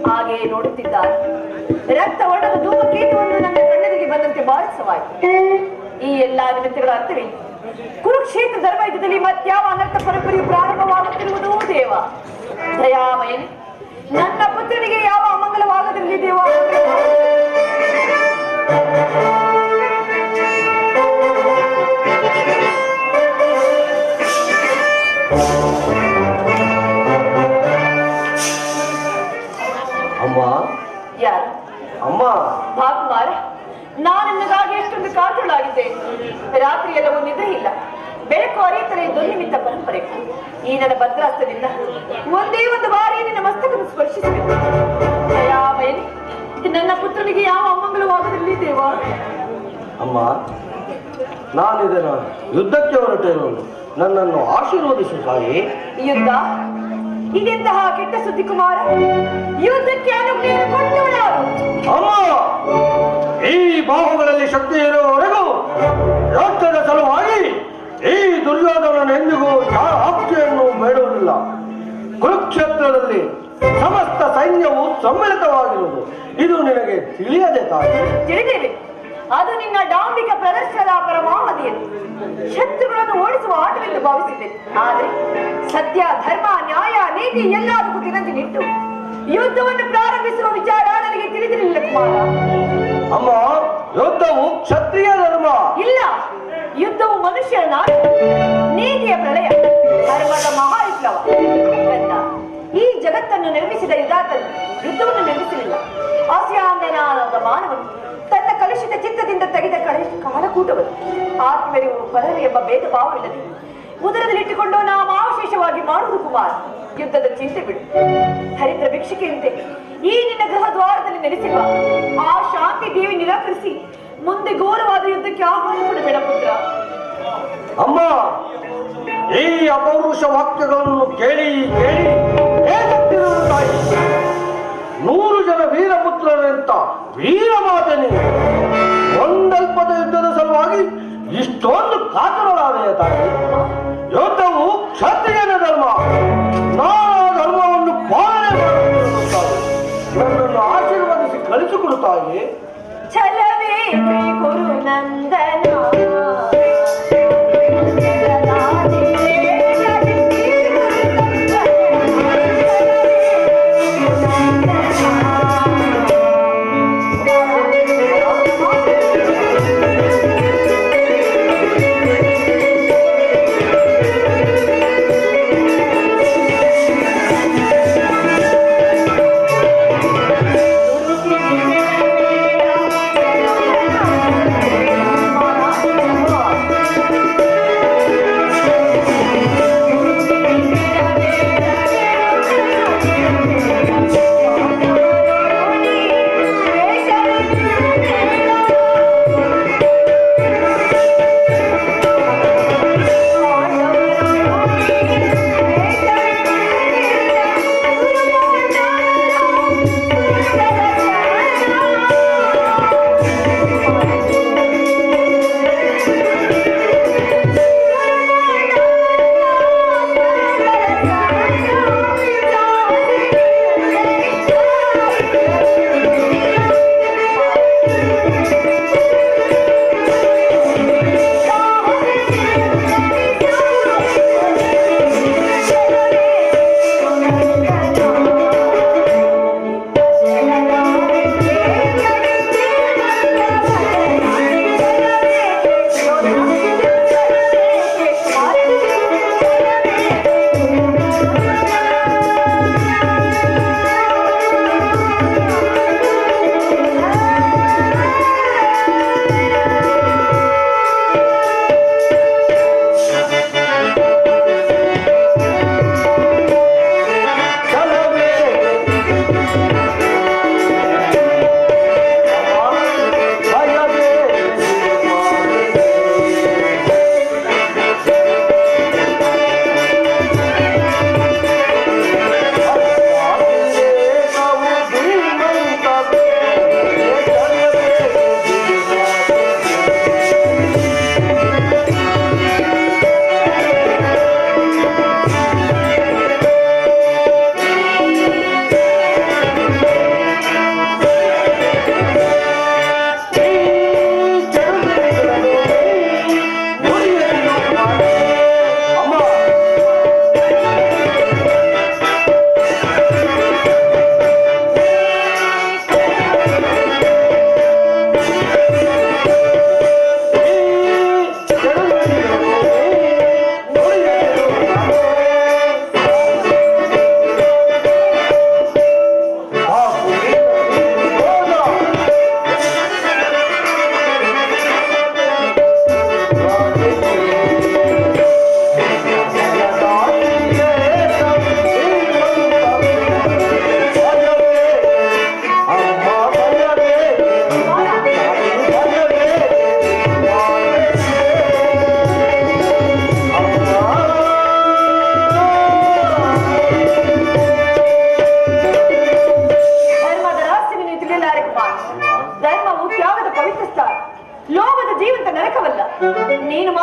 ಹಾಗೆ ನೋಡುತ್ತಿದ್ದಾರೆ. ರಕ್ತ ವರ್ಣದ ಧೂಮಕೇತುವನ್ನು ನನ್ನ ಕಣ್ಣೆದುರಿಗೆ ಬಂದಂತೆ ಬಾರಿಸವಾಯಿತು. ಈ ಎಲ್ಲಾ ವಿನಂತಿಗಳ ಅರ್ಥವೇ ಕುರುಕ್ಷೇತ್ರ ಧರ್ಮಯುದ್ಧದಲ್ಲಿ ಮತ್ಯಾವ ಅನರ್ಥ ಪರಂಪರೆಯು ಪ್ರಾರಂಭವಾಗುತ್ತಿರುವುದು ದೇವ. ದಯಾಮಯನೇ, ನನ್ನ ಪುತ್ರನಿಗೆ ಯಾವ ಅಮಂಗಲವಾಗದಿರಲಿ ದೇವ. ಅಮ್ಮ ಯಾರು? ಅಮ್ಮ ಭಾಕುಮಾರ, ನಾನು ನಿನಗಾಗಿ ಎಷ್ಟೊಂದು ಕಾತುಳಾಗಿದ್ದೆ. ರಾತ್ರಿ ಎಲ್ಲವೂ ನಿದ್ರೆ ಇಲ್ಲ, ಬೆಳಕು ಅರಿಯುತ್ತಲೇ ದುರ್ನಿಮಿತ್ತ ಪರಂಪರೆ. ಈ ನನ್ನ ಭದ್ರಾಸ್ತ್ರದಿಂದ ಒಂದೇ ಒಂದು ಬಾರಿ ನಿನ್ನ ಮಸ್ತಕವನ್ನು ಸ್ಪರ್ಶಿಸಬೇಕು. ದಯಾಮಯನೇ, ನನ್ನ ಪುತ್ರನಿಗೆ ಯಾವ ಅಮಂಗಲವಾಗದಿರಲಿ ದೇವ. ಅಮ್ಮ, ನಾನಿದನ್ನು ಯುದ್ಧಕ್ಕೆ ಹೊರಟಿರುವುದು, ನನ್ನನ್ನು ಆಶೀರ್ವದಿಸು ತಾಯಿ. ಯುದ್ಧ? ಇದೆಂತಹ ಕೆಟ್ಟ ಸುದ್ದಿ ಕುಮಾರ. ಯುದ್ಧಕ್ಕೆ ಅನುಜ್ಞೆಯನ್ನು ಕೊಟ್ಟವಳು ಯಾರು? ಅಮ್ಮ, ಈ ಬಾಹುಗಳಲ್ಲಿ ಶಕ್ತಿ ಇರುವವರೆಗೂ ರಾಷ್ಟ್ರದ ಸಲುವಾಗಿ ಈ ದುರ್ಯೋಧನನೆಂದಿಗೂ ಯಾರ ಆಜ್ಞೆಯನ್ನು ಬೇಡುವುದಿಲ್ಲ. ಕುರುಕ್ಷೇತ್ರದಲ್ಲಿ ಸಮಸ್ತ ಸೈನ್ಯವು ಸಮ್ಮಿಳಿತವಾಗಿರುವುದು ಇದು ನಿನಗೆ ತಿಳಿಯದೆ ತಾಯಿ? ತಿಳಿದಿದೆ. ಅದು ನಿನ್ನ ಡಾಂಬಿಕ ಪ್ರದರ್ಶನದ ಪರಮಾವಧಿಯನ್ನು ಶತ್ರುಗಳನ್ನು ಓಡಿಸುವ ಆಟವೆಂದು ಭಾವಿಸಿದೆ. ಆದರೆ ಸತ್ಯ, ಧರ್ಮ, ನ್ಯಾಯ, ನೀತಿ ಎಲ್ಲದಕ್ಕೂ ತಿರುಗಿನಿಟ್ಟು ಯುದ್ಧವನ್ನು ಪ್ರಾರಂಭಿಸುವ ವಿಚಾರ ನನಗೆ ತಿಳಿದಿರಲಿಲ್ಲ ಕುಮಾರ. ಅಮ್ಮ, ಯುದ್ಧವು ಕ್ಷತ್ರಿಯ ಧರ್ಮ. ಇಲ್ಲ, ಯುದ್ಧವು ಮನುಷ್ಯರ ನಾಶ, ನೀತಿಯ ಪ್ರಳಯ, ಧರ್ಮದ ಮಹಾವಿಪ್ಲವ. ಗಂಧ, ಈ ಜಗತ್ತನ್ನು ನಿರ್ಮಿಸಿದ ಯುದ್ಧಾತನು ಯುದ್ಧವನ್ನು ನಿರ್ಮಿಸಲಿಲ್ಲ. ಆಸ್ಯಾಂದನಾದ ಮಾನವನು ತನ್ನ ಕಲುಷಿತ ಚಿತ್ತದಿಂದ ತೆಗೆದ ಕಾಲಕೂಟವನ್ನು ಆತ್ಮರಿವು ಪರರು ಎಂಬ ಭೇದ ಭಾವವಿಲ್ಲದೆ ಉದರದಲ್ಲಿಟ್ಟುಕೊಂಡು ನಾವು ಅವಶೇಷವಾಗಿ ಮಾಡುವುದು ಕುಮಾರ. ಯುದ್ಧದ ಚಿಂತೆ ಬಿಡು. ಹರಿದ್ರ ಭಿಕ್ಷುಕೆಯಂತೆ ಈ ನಿನ್ನ ಗೃಹ ದ್ವಾರದಲ್ಲಿ ನೆಲೆಸಿರುವ ಆ ಶಾಂತಿ ದೇವಿ ನಿರಾಕರಿಸಿ ಮುಂದೆ ಘೋರವಾದ ಯುದ್ಧಕ್ಕೆ ಆಹ್ವಾನ ಕೊಡಬೇಡ ಪುತ್ರ. ಅಮ್ಮ, ಈ ಅಪೌರುಷ ವಾಕ್ಯಗಳನ್ನು ಕೇಳಿ ಕೇಳಿ ಏಕತ್ತಿರುವ ತಾಯಿ. 100 ಜನ ವೀರಪುತ್ರರಂತ ವೀರಮಾತೆ ನೀನು. ಒಂದಲ್ಪದ ಯುದ್ಧದ ಸಲುವಾಗಿ ಇಷ್ಟೊಂದು ಕಾತುರಳಾದೆಯ ತಾಯಿ. ಯುದ್ಧವು ಕ್ಷತ್ರಿಯನ ಧರ್ಮ. ನಾನು ಆ ಧರ್ಮವನ್ನು ಪಾಲನೆ ಮಾಡುತ್ತಿರುತ್ತಾನೆ. ನನ್ನನ್ನು ಆಶೀರ್ವದಿಸಿ ಕಳಿಸಿಕೊಡು ತಾಯಿ. ಛಲವೇ ಗುರು ನಂದನ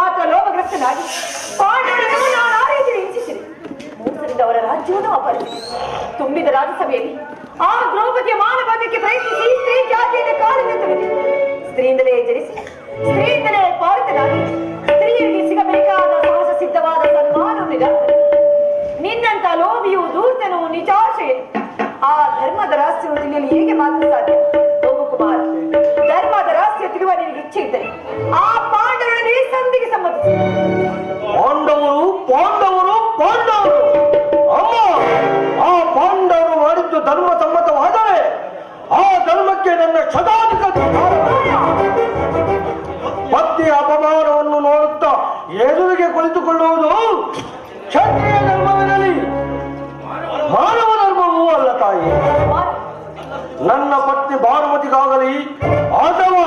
ಮಾತ್ರ ಲೋಭಗ್ರಸ್ತನಾಗಿ ಪಾಂಡವರನ್ನು ನಾನು ಆ ರೀತಿ ಹಿಂಸಿಸಿದೆ. ಮೋಸದಿಂದ ಅವರ ರಾಜ್ಯವನ್ನು ಅಪಹರಿಸಿದೆ. ತುಂಬಿದ ರಾಜ್ಯಸಭೆಯಲ್ಲಿ ಆ ದ್ರೌಪದಿಯ ಮಾನಭಾಗ್ಯಕ್ಕೆ ಪ್ರಯತ್ನಿಸಿ ಸ್ತ್ರೀ ಜಾತಿಯನ್ನು ಕಾಲಿಗೆ ತುಳಿದೆ. ಸ್ತ್ರೀಯಿಂದಲೇ ಜನಿಸಿ ಸ್ತ್ರೀಯಿಂದಲೇ ಪಾಲಿತನಾಗಿ ಸ್ತ್ರೀಯರಿಗೆ ಸಿಗಬೇಕಾದ ಸಹಜ ಸಿದ್ಧವಾದ ಸನ್ಮಾನವನ್ನು ನಿರಾಕರಿಸಿದೆ. ನಿನ್ನಂತ ಲೋಭಿಯು ದೂರ್ತನು ನಿಜಾಶಯನು ಆ ಧರ್ಮದ ರಹಸ್ಯವು ತಿಳಿಯಲು ಹೇಗೆ ಮಾತ್ರ ಸಾಧ್ಯ? ಹೋಗು ಕುಮಾರ, ಧರ್ಮದ ರಹಸ್ಯ ತಿಳಿಯುವ ನಿನಗೆ ಇಚ್ಛೆ ಇದ್ದರೆ ಆ ಪಾಂಡವರನ್ನು ಈ ಸಂಧಿಗೆ ಸಮ್ಮತಿಸಿ. ಪಾಂಡವರು ಪಾಂಡವರು ಪಾಂಡವರು ಅಮ್ಮ, ಆ ಪಾಂಡವರು ಮಾಡಿದ್ದು ಧರ್ಮ ಸಮ್ಮತವಾದರೆ ಆ ಧರ್ಮಕ್ಕೆ ನನ್ನ ಶತಾಧಿಕ ಪತ್ನಿಯ ಅಪಮಾನವನ್ನು ನೋಡುತ್ತಾ ಎದುರಿಗೆ ಕುಳಿತುಕೊಳ್ಳುವುದು ಕ್ಷತ್ರಿಯ ಧರ್ಮವಿರಲಿ, ಮಾನವ ಧರ್ಮವೂ ಅಲ್ಲ ತಾಯಿ. ನನ್ನ ಪತ್ನಿ ಭಾನುಮತಿಗಾಗಲಿ ಅಥವಾ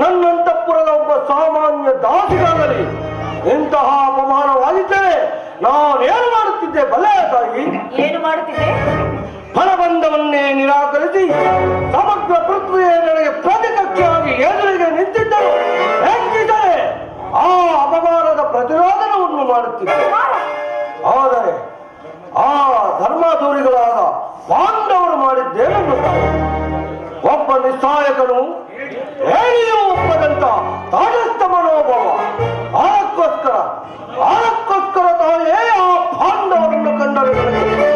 ನನ್ನಂತಃಪುರದ ಒಬ್ಬ ಸಾಮಾನ್ಯ ದಾಸಿಗಾಗಲಿ ಇಂತಹ ಅಪಮಾನವಾಗಿದ್ದರೆ ನಾನೇನು ಮಾಡುತ್ತಿದ್ದೆ ಬಲ್ಲೆಯ ತಾಯಿ? ಏನು ಮಾಡುತ್ತಿದ್ದೆ? ಫಲಬಂಧವನ್ನೇ ನಿರಾಕರಿಸಿ ಸಮಗ್ರ ಪೃಥ್ವಿಯ ನನಗೆ ಪ್ರತಿಕಕ್ಷೆಯಾಗಿ ಎದುರಿಗೆ ನಿಂತಿದ್ದರು ಹೆಚ್ಚಿದರೆ ಆ ಅಪಮಾನದ ಪ್ರತಿರೋಧನವನ್ನು ಮಾಡುತ್ತಿದ್ದೆ. ಆದರೆ ಆ ಧರ್ಮಾಧೂರಿಗಳಾದ ಪಾಂಡವರು ಮಾಡಿದ್ದೇನೆಂದು ಒಬ್ಬ ನಿಸ್ಸಹಾಯಕನು ಹೇಳಿಯೂ ಒಪ್ಪದಂತ ತಾಟಸ್ಥ ಮನೋಭಾವ. ಅದಕ್ಕೋಸ್ಕರ ತಾನೇ ಆ ಪಾಂಡವರನ್ನು ಕಂಡರೆ ನನಗೆ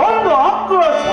ಒಂದು ಆಕ್ರೋಶ.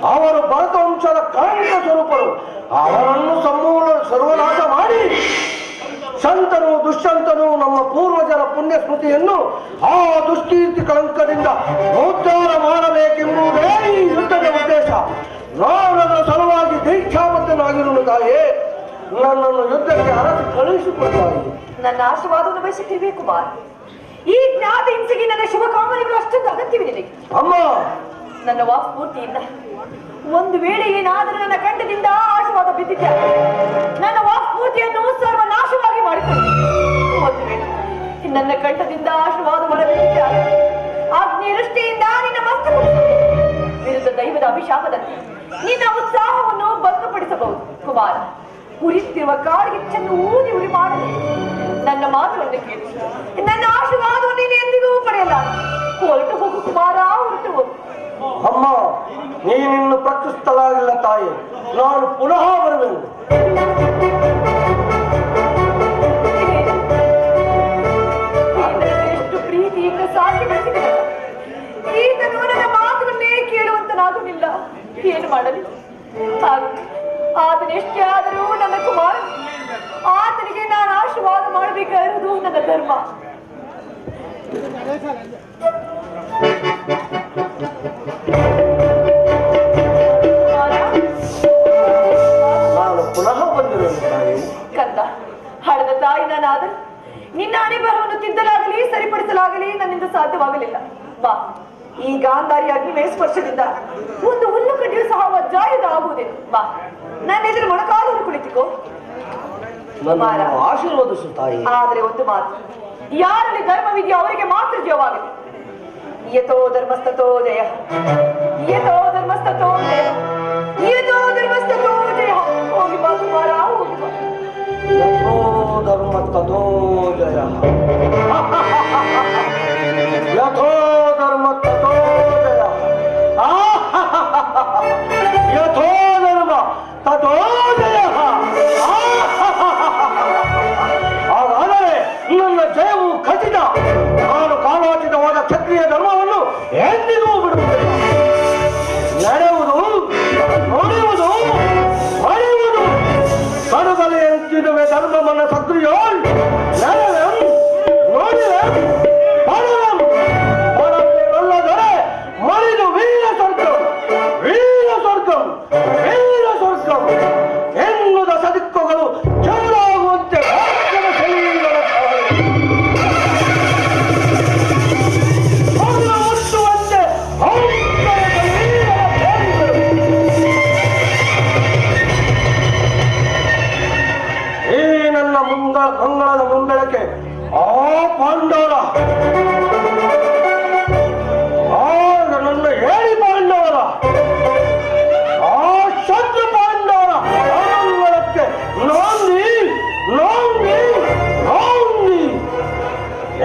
ಅವರು ಭರತವಂಶದ ಕಾರಣಿಕ ಸ್ವರೂಪರು. ಅವರನ್ನು ಸಮೂಲ ಸರ್ವನಾಶ ಮಾಡಿ ಸಂತನು ದುಷ್ಯಂತನು ನಮ್ಮ ಪೂರ್ವಜರ ಪುಣ್ಯ ಸ್ಮೃತಿಯನ್ನು ಆ ದುಷ್ಕೀರ್ತಿ ಕಳಂಕದಿಂದ ಉದ್ಧಾರ ಮಾಡಬೇಕೆಂಬುದೇ ಈ ಯುದ್ಧದ ಉದ್ದೇಶ. ನಾನದ ಸಲುವಾಗಿ ದೀಕ್ಷಾಬದ್ಧನಾಗಿರುವುದು ತಾಯೇ, ನನ್ನನ್ನು ಯುದ್ಧಕ್ಕೆ ಅರಸಿ ಕಳುಹಿಸಿಕೊಡ್ತಾಯಿ. ನನ್ನ ಆಶೀರ್ವಾದವನ್ನು ಬಯಸುತ್ತಿರಬೇಕು ಕುಮಾರ್. ಈ ಜ್ಞಾತ ಹಿಂಸೆಗೆ ನನ್ನ ಶುಭ ಕಾಮನೆಗಳು ಅಷ್ಟೊಂದು ಅಗತ್ಯವಿದೆ ನಿನಗೆ. ಅಮ್ಮ, ನನ್ನ ವಾಕ್ಸ್ಫೂರ್ತಿಯಿಂದ ಒಂದು ವೇಳೆ ಏನಾದರೂ ನನ್ನ ಕಂಠದಿಂದ ಆಶೀರ್ವಾದ ಬಿದ್ದಿದ್ದೆ, ನನ್ನ ವಾಕ್ಸ್ಫೂರ್ತಿಯನ್ನು ಸರ್ವನಾಶವಾಗಿ ಮಾಡಿಕೊಂಡು ಒಂದು ವೇಳೆ ನನ್ನ ಕಂಠದಿಂದ ಆಶೀರ್ವಾದ ಹೊರಬಿದ್ದಿದ್ದೆ, ಅಗ್ನಿ ವೃಷ್ಟಿಯಿಂದ ನಿನ್ನ ಮಸ್ತಕ ವಿರುದ್ಧ ದೈವದ ಅಭಿಶಾಪದಂತೆ ನಿನ್ನ ಉತ್ಸಾಹವನ್ನು ಭಂಗಪಡಿಸಬಹುದು. ಕುಮಾರ, ಉರಿತಿರುವ ಕಾಡ್ಗಿಚ್ಚನ್ನು ಊದಿ ಉರಿ ಮಾಡಲಿ. ನನ್ನ ಮಾತನ್ನು ಕೇಳಿ ನನ್ನ ಆಶೀರ್ವಾದವನ್ನು ನೀನು ಎಂದಿಗೂ ಪಡೆಯಲ್ಲ. ಹೊರಟು ಹೋಗು ಕುಮಾರ, ಹೊರಟು ಹೋಗು. ಅಮ್ಮ, ನೀನಿನ್ನು ಪ್ರಕೃಷ್ಟಲಾಗಿಲ್ಲ ತಾಯಿ. ನಾನು ಪುನಃ ಬರುವೆನು. ಎಷ್ಟು ಪ್ರೀತಿಯಿಂದ ಸಾಕಿ ಬೆಳೆಸಿದೆಯಲ್ಲ, ಈತನು ನನ್ನ ಮಾತುಗಳನ್ನೇ ಕೇಳುವಂತನಾಗುವುದಿಲ್ಲ. ಏನು ಮಾಡಲಿ? ಆತನೆಷ್ಟೇ ಆದರೂ ನನ್ನ ಕುಮಾರ. ಆತನಿಗೆ ನಾನು ಆಶೀರ್ವಾದ ಮಾಡಬೇಕಾಗಿರುವುದು ನನ್ನ ಧರ್ಮ. ನಾನು ಪುನಃ ಬಂದಿರುವೆನು ತಾಯಿ. ಕಂದ, ಹಳದ ತಾಯಿ ನಾನಾದರೂ ನಿನ್ನ ಅಣಿಬರವನ್ನು ತಿದ್ದಲಾಗಲಿ ಸರಿಪಡಿಸಲಾಗಲಿ ನನ್ನಿಂದ ಸಾಧ್ಯವಾಗಲಿಲ್ಲ. ಬಾ, ಈ ಗಾಂಧಾರಿ ಅಗ್ನಿಮಯ ಸ್ಪರ್ಶದಿಂದ ಒಂದು ಹುಲ್ಲು ಕಡ್ಡಿಯೂ ಸಹ ವಜ್ರಾಯುಧ ಆಗುವುದೇನು. ಬಾ, ನನ್ನ ಎದುರು ಮೊಣಕಾಲೂರು ಕುಳಿತುಕೋ. ನನ್ನ ಆಶೀರ್ವದಿಸು ತಾಯಿ. ಆದರೆ ಒಂದು ಮಾತು, ಯಾರಲ್ಲಿ ಧರ್ಮವಿದೆಯೋ ಅವರಿಗೆ ಮಾತ್ರ ಜಯವಾಗಲಿ. ಯಥೋ ಧರ್ಮಸ್ತಥೋ ಜಯ, ಯಥೋ ಧರ್ಮಸ್ತಥೋ ಜಯ, ಯಥೋ ಧರ್ಮಸ್ತಥೋ ಜಯ. ಹೋಗಿ ಬಾ ಕುಮಾರ, ಹೋಗಿ ಬಾ. ಯಥೋ ಧರ್ಮ ತಥೋ ಜಯ, ಯಥೋ ಧರ್ಮ ತಥೋ ಜಯ, ಯಥೋ ಧರ್ಮ ತಥೋ ಜಯ. ಹಾಗಾದರೆ ನನ್ನ ಜಯವು ಖಚಿತ. ನಾನು ಕಾಲೋಚಿತವಾದ ಕ್ಷತ್ರಿಯ ಧರ್ಮವನ್ನು ಎಂದಿಗೂ ಬಿಡುವುದಿಲ್ಲ. ನಡೆಯುವುದು, ನುಡಿಯುವುದು, ಮರೆಯುವುದು ಕಡುಗಲೆ ಎಂತಿದುವೆ ಧರ್ಮಮನ ಸಕ್ರಿಯೋಳ್. ನಡೆವೆಂ, ನುಡಿವೆಂ, ಪಡೆವೆಂ, ಪಡವೆಲ್ಲದರೆ ಮರಿದು ವೀರ ಸ್ವರ್ಗಂ, ವೀರ ಸ್ವರ್ಗಂ, ವೀರ ಸ್ವರ್ಗಂ ಎನ್ನುವುದ ಸದಿಕ್ಕುಗಳು ಜೋರಾಗುವಂತೆ ಭಾಗ್ಯದ ಸೆಳೆಯುವುದರ ಮುಟ್ಟುವಂತೆ ಈ ನನ್ನ ಮಂಗಳದ ಮುಂಬೆಳಕೆ ಆ ಪಾಂಡವರ, ನನ್ನ ಹೇಳಿ ಪಾಂಡವರ, ಆ ಶತ್ರು ಪಾಂಡವರ ಅಂಗಳಕ್ಕೆ ನೋಂದಿ ನೋಂದಿ ನೋಂದಿ.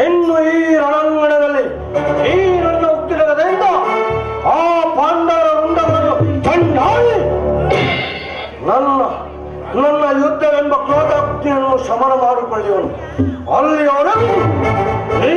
ಇನ್ನು ಈ ರಣಾಂಗಣದಲ್ಲಿ ಈ ನನ್ನ ಉಕ್ತಿರಗದಿಂದ ಆ ಪಾಂಡವರ ವೃಂದಗಳನ್ನು ಚಂಡಾಡಿ ನನ್ನ ಯುದ್ಧವೆಂಬ ಕ್ರೋಧಾಗ್ನಿಯನ್ನು ಶಮನ ಮಾಡಿಕೊಳ್ಳುವನು. ಅಲ್ಲಿಯವರೆಗೂ ಈ